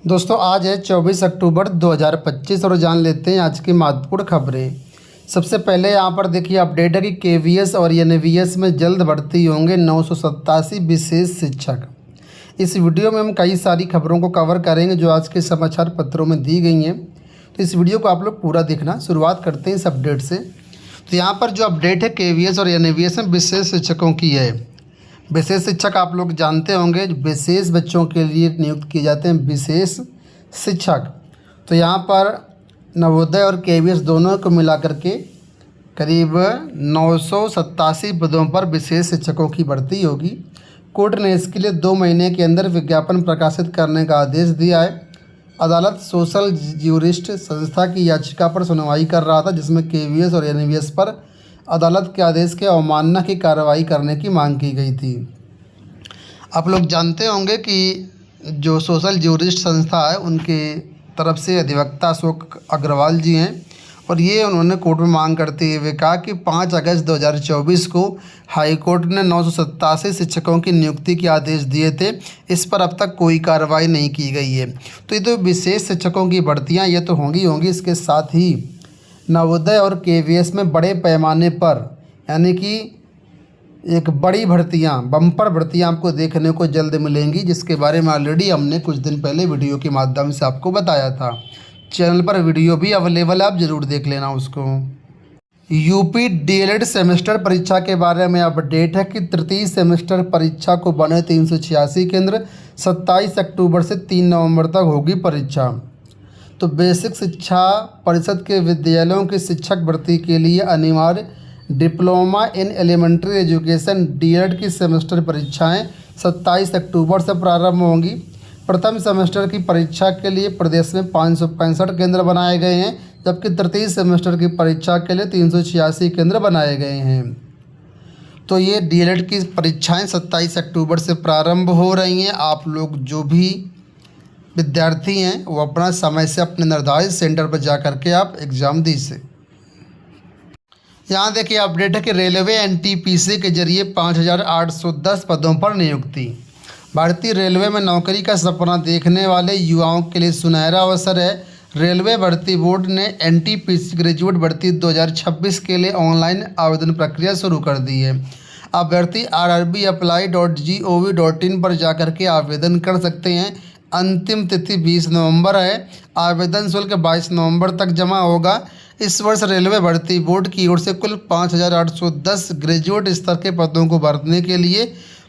दोस्तों आज है 24 अक्टूबर 2025 और जान लेते हैं आज की महत्वपूर्ण खबरें। सबसे पहले यहाँ पर देखिए अपडेट है कि केवीएस और एनवीएस में जल्द भर्ती होंगे 987 विशेष शिक्षक। इस वीडियो में हम कई सारी खबरों को कवर करेंगे जो आज के समाचार पत्रों में दी गई हैं, तो इस वीडियो को आप लोग पूरा देखना। शुरुआत करते हैं इस अपडेट से। तो यहाँ पर जो अपडेट है केवीएस और एनवीएस में विशेष शिक्षकों की है। विशेष शिक्षक आप लोग जानते होंगे, विशेष बच्चों के लिए नियुक्त किए जाते हैं विशेष शिक्षक। तो यहाँ पर नवोदय और केवीएस दोनों को मिला करके करीब 987 पदों पर विशेष शिक्षकों की भर्ती होगी। कोर्ट ने इसके लिए 2 महीने के अंदर विज्ञापन प्रकाशित करने का आदेश दिया है। अदालत सोशल ज्यूरिस्ट संस्था की याचिका पर सुनवाई कर रहा था, जिसमें केवीएस और एनवीएस पर अदालत के आदेश के अवमानना की कार्रवाई करने की मांग की गई थी। आप लोग जानते होंगे कि जो सोशल ज्यूरिस्ट संस्था है उनके तरफ से अधिवक्ता अशोक अग्रवाल जी हैं, और ये उन्होंने कोर्ट में मांग करते हुए कहा कि 5 अगस्त 2024 को हाई कोर्ट ने 987 शिक्षकों की नियुक्ति के आदेश दिए थे। इस पर अब तक कोई कार्रवाई नहीं की गई है। तो ये तो विशेष शिक्षकों की भर्तियाँ ये तो होंगी। इसके साथ ही नवोदय और केवीएस में बड़े पैमाने पर यानी कि एक बड़ी भर्तियां, बम्पर भर्तियां आपको देखने को जल्द मिलेंगी, जिसके बारे में ऑलरेडी हमने कुछ दिन पहले वीडियो के माध्यम से आपको बताया था। चैनल पर वीडियो भी अवेलेबल है, आप ज़रूर देख लेना उसको। यूपी डीएलएड सेमेस्टर परीक्षा के बारे में अपडेट है कि तृतीय सेमेस्टर परीक्षा को बने 386 केंद्र। 27 अक्टूबर से 3 नवंबर तक होगी परीक्षा। तो बेसिक शिक्षा परिषद के विद्यालयों की शिक्षक भर्ती के लिए अनिवार्य diploma in elementary education DEd की सेमेस्टर परीक्षाएं 27 अक्टूबर से प्रारंभ होंगी। प्रथम सेमेस्टर की परीक्षा के लिए प्रदेश में 565 केंद्र बनाए गए हैं, जबकि तृतीय सेमेस्टर की परीक्षा के लिए 386 केंद्र बनाए गए हैं। तो ये डीएलएड की परीक्षाएं 27 अक्टूबर से प्रारंभ हो रही हैं। आप लोग जो भी विद्यार्थी हैं वो अपना समय से अपने निर्धारित सेंटर पर जा कर के आप एग्ज़ाम दीजिए। यहाँ देखिए अपडेट है कि रेलवे एनटीपीसी के जरिए 5810 पदों पर नियुक्ति। भारतीय रेलवे में नौकरी का सपना देखने वाले युवाओं के लिए सुनहरा अवसर है। रेलवे भर्ती बोर्ड ने एनटीपीसी ग्रेजुएट भर्ती 2026 के लिए ऑनलाइन आवेदन प्रक्रिया शुरू कर दी है। अभ्यर्थी rrbapply.gov.in पर जाकर के आवेदन कर सकते हैं। अंतिम तिथि 20 नवंबर है। आवेदन शुल्क 22 नवंबर तक जमा होगा। इस वर्ष रेलवे भर्ती बोर्ड की ओर से कुल 5810 ग्रेजुएट स्तर के पदों को भरने के लिए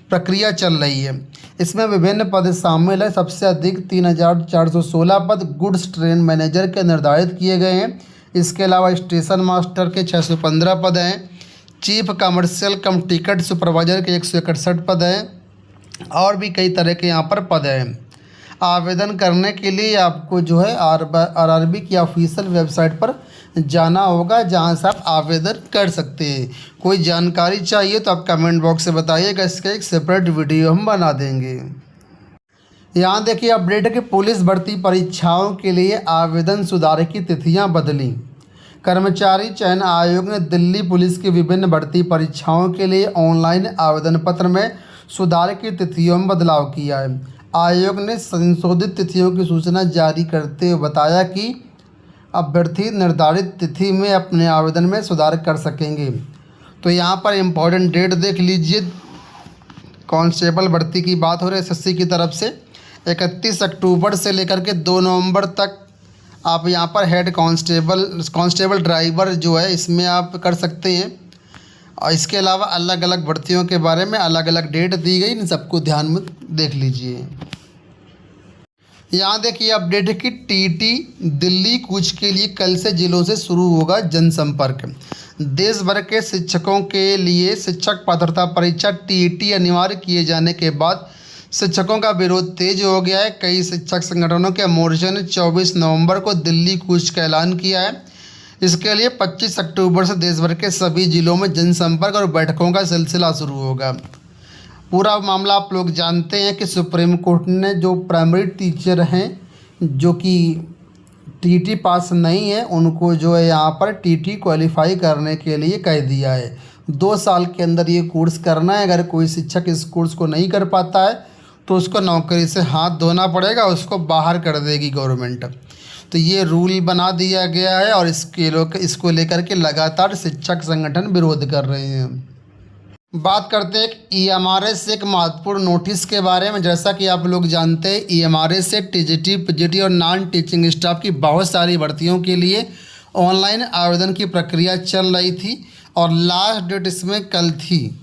प्रक्रिया चल रही है। इसमें विभिन्न पद शामिल है। सबसे अधिक 3416 पद गुड्स ट्रेन मैनेजर के निर्धारित किए गए हैं। इसके अलावा स्टेशन मास्टर के 615 पद हैं। चीफ कमर्शियल कम टिकट सुपरवाइजर के 161 पद हैं, और भी कई तरह के यहाँ पर पद हैं। आवेदन करने के लिए आपको जो है आरआरबी की ऑफिशियल वेबसाइट पर जाना होगा, जहां से आप आवेदन कर सकते हैं। कोई जानकारी चाहिए तो आप कमेंट बॉक्स से बताइएगा, इसका एक सेपरेट वीडियो हम बना देंगे। यहाँ देखिए अपडेट है कि पुलिस भर्ती परीक्षाओं के लिए आवेदन सुधार की तिथियां बदली। कर्मचारी चयन आयोग ने दिल्ली पुलिस की विभिन्न भर्ती परीक्षाओं के लिए ऑनलाइन आवेदन पत्र में सुधार की तिथियों में बदलाव किया है। आयोग ने संशोधित तिथियों की सूचना जारी करते हुए बताया कि अभ्यर्थी निर्धारित तिथि में अपने आवेदन में सुधार कर सकेंगे। तो यहाँ पर इम्पोर्टेंट डेट देख लीजिए। कांस्टेबल भर्ती की बात हो रही है एसएससी की तरफ से। 31 अक्टूबर से लेकर के 2 नवंबर तक आप यहाँ पर हेड कांस्टेबल ड्राइवर जो है इसमें आप कर सकते हैं। और इसके अलावा अलग अलग भर्तियों के बारे में अलग अलग डेट दी गई, इन सबको ध्यान में देख लीजिए। यहाँ देखिए अपडेट है कि टीटी दिल्ली कूच के लिए कल से जिलों से शुरू होगा जनसंपर्क। देश भर के शिक्षकों के लिए शिक्षक पात्रता परीक्षा टीटी अनिवार्य किए जाने के बाद शिक्षकों का विरोध तेज हो गया है। कई शिक्षक संगठनों के मोर्चे ने 24 नवंबर को दिल्ली कूच का ऐलान किया है। इसके लिए 25 अक्टूबर से देश भर के सभी जिलों में जनसंपर्क और बैठकों का सिलसिला शुरू होगा। पूरा मामला आप लोग जानते हैं कि सुप्रीम कोर्ट ने जो प्राइमरी टीचर हैं जो कि टीटी पास नहीं है, उनको जो है यहाँ पर टीटी क्वालिफाई करने के लिए कह दिया है। 2 साल के अंदर ये कोर्स करना है। अगर कोई शिक्षक इस कोर्स को नहीं कर पाता है तो उसको नौकरी से हाथ धोना पड़ेगा, उसको बाहर कर देगी गवर्नमेंट। तो ये रूल बना दिया गया है और इसको लेकर के लगातार शिक्षक संगठन विरोध कर रहे हैं। बात करते हैं एक ईएमआरएस से एक महत्वपूर्ण नोटिस के बारे में। जैसा कि आप लोग जानते हैं, ईएमआरएस से टीजीटी, पीजीटी और नॉन टीचिंग स्टाफ की बहुत सारी भर्तियों के लिए ऑनलाइन आवेदन की प्रक्रिया चल रही थी और लास्ट डेट इसमें कल थी।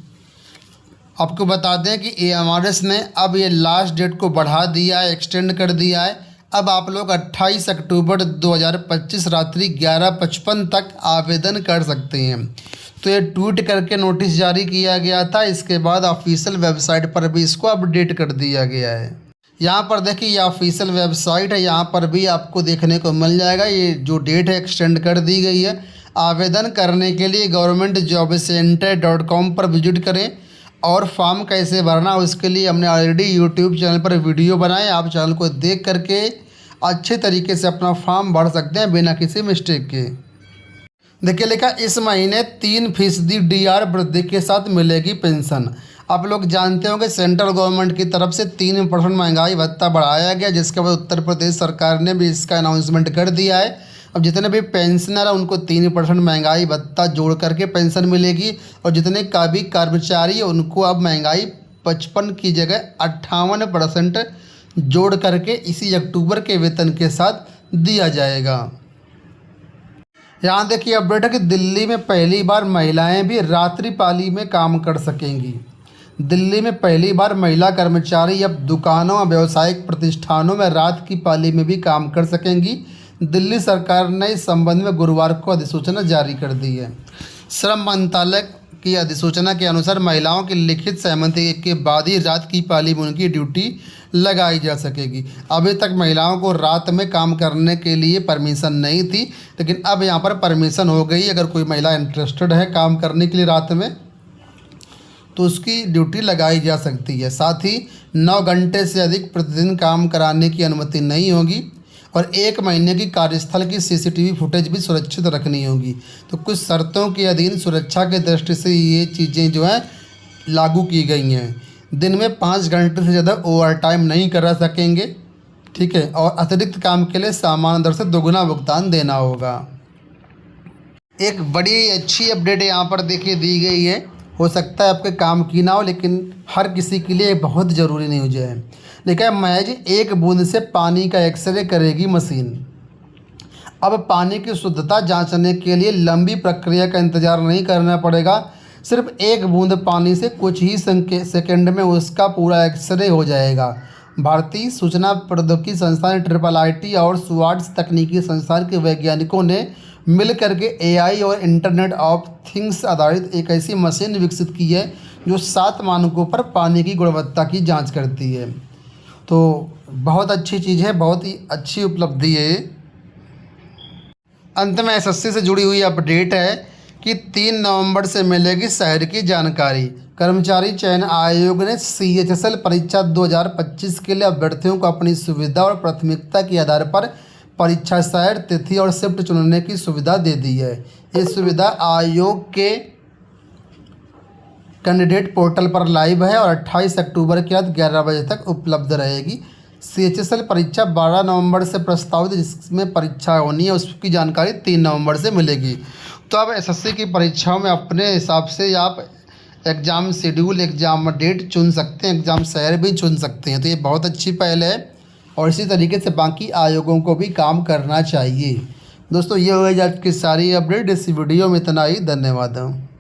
आपको बता दें कि ईएमआरएस ने अब ये लास्ट डेट को बढ़ा दिया है, एक्सटेंड कर दिया है। अब आप लोग 28 अक्टूबर 2025 रात्रि 11:55 तक आवेदन कर सकते हैं। तो ये ट्वीट करके नोटिस जारी किया गया था। इसके बाद ऑफिशियल वेबसाइट पर भी इसको अपडेट कर दिया गया है। यहाँ पर देखिए, ये ऑफिशियल वेबसाइट है, यहाँ पर भी आपको देखने को मिल जाएगा। ये जो डेट है एक्सटेंड कर दी गई है। आवेदन करने के लिए governmentjobcenter.com पर विजिट करें और फॉर्म कैसे भरना उसके लिए हमने ऑलरेडी यूट्यूब चैनल पर वीडियो बनाए। आप चैनल को देख करके अच्छे तरीके से अपना फॉर्म भर सकते हैं बिना किसी मिस्टेक के। देखिए लिखा, इस महीने 3% DR वृद्धि के साथ मिलेगी पेंशन। आप लोग जानते होंगे सेंट्रल गवर्नमेंट की तरफ से 3% महंगाई भत्ता बढ़ाया गया, जिसके बाद उत्तर प्रदेश सरकार ने भी इसका अनाउंसमेंट कर दिया है। अब जितने भी पेंशनर हैं उनको 3% महंगाई भत्ता जोड़ करके पेंशन मिलेगी और जितने का भी कर्मचारी है उनको अब महंगाई 55 की जगह 58% जोड़ करके इसी अक्टूबर के वेतन के साथ दिया जाएगा। यहाँ देखिए अपडेट है कि दिल्ली में पहली बार महिलाएं भी रात्रि पाली में काम कर सकेंगी। दिल्ली में पहली बार महिला कर्मचारी अब दुकानों और व्यावसायिक प्रतिष्ठानों में रात की पाली में भी काम कर सकेंगी। दिल्ली सरकार ने इस संबंध में गुरुवार को अधिसूचना जारी कर दी है। श्रम मंत्रालय की अधिसूचना के अनुसार महिलाओं की लिखित सहमति के बाद ही रात की पाली में उनकी ड्यूटी लगाई जा सकेगी। अभी तक महिलाओं को रात में काम करने के लिए परमिशन नहीं थी, लेकिन अब यहाँ पर परमिशन हो गई। अगर कोई महिला इंटरेस्टेड है काम करने के लिए रात में तो उसकी ड्यूटी लगाई जा सकती है। साथ ही 9 घंटे से अधिक प्रतिदिन काम कराने की अनुमति नहीं होगी और 1 महीने की कार्यस्थल की CCTV फुटेज भी सुरक्षित रखनी होगी। तो कुछ शर्तों के अधीन सुरक्षा के दृष्टि से ये चीज़ें जो हैं लागू की गई हैं। दिन में 5 घंटे से ज़्यादा ओवर टाइम नहीं करा सकेंगे, ठीक है, और अतिरिक्त काम के लिए सामान्य दर से दोगुना भुगतान देना होगा। एक बड़ी अच्छी अपडेट यहाँ पर देखिए दी गई है। हो सकता है आपके काम की ना हो, लेकिन हर किसी के लिए बहुत ज़रूरी न्यूज़ है। देखिए, महज 1 बूंद से पानी का एक्सरे करेगी मशीन। अब पानी की शुद्धता जांचने के लिए लंबी प्रक्रिया का इंतजार नहीं करना पड़ेगा। सिर्फ 1 बूंद पानी से कुछ ही सेकंड में उसका पूरा एक्सरे हो जाएगा। भारतीय सूचना प्रौद्योगिकी संस्थान IIIT और स्वाट्स तकनीकी संस्थान के वैज्ञानिकों ने मिल करके AI और इंटरनेट ऑफ थिंग्स आधारित एक ऐसी मशीन विकसित की है जो 7 मानकों पर पानी की गुणवत्ता की जांच करती है। तो बहुत अच्छी चीज़ है, बहुत ही अच्छी उपलब्धि है। अंत में SSC से जुड़ी हुई अपडेट है कि 3 नवंबर से मिलेगी शहर की जानकारी। कर्मचारी चयन आयोग ने CHSL परीक्षा 2025 के लिए अभ्यर्थियों को अपनी सुविधा और प्राथमिकता के आधार पर परीक्षा शहर, तिथि और शिफ्ट चुनने की सुविधा दे दी है। ये सुविधा आयोग के कैंडिडेट पोर्टल पर लाइव है और 28 अक्टूबर की रात 11 बजे तक उपलब्ध रहेगी। CHSL परीक्षा 12 नवंबर से प्रस्तावित जिसमें परीक्षा होनी है उसकी जानकारी 3 नवंबर से मिलेगी। तो अब SSC की परीक्षाओं में अपने हिसाब से आप एग्ज़ाम शेड्यूल, एग्ज़ाम डेट चुन सकते हैं, एग्ज़ाम शहर भी चुन सकते हैं। तो ये बहुत अच्छी पहल है और इसी तरीके से बाकी आयोगों को भी काम करना चाहिए। दोस्तों, ये हुई आज की सारी अपडेट। इस वीडियो में इतना ही। धन्यवाद।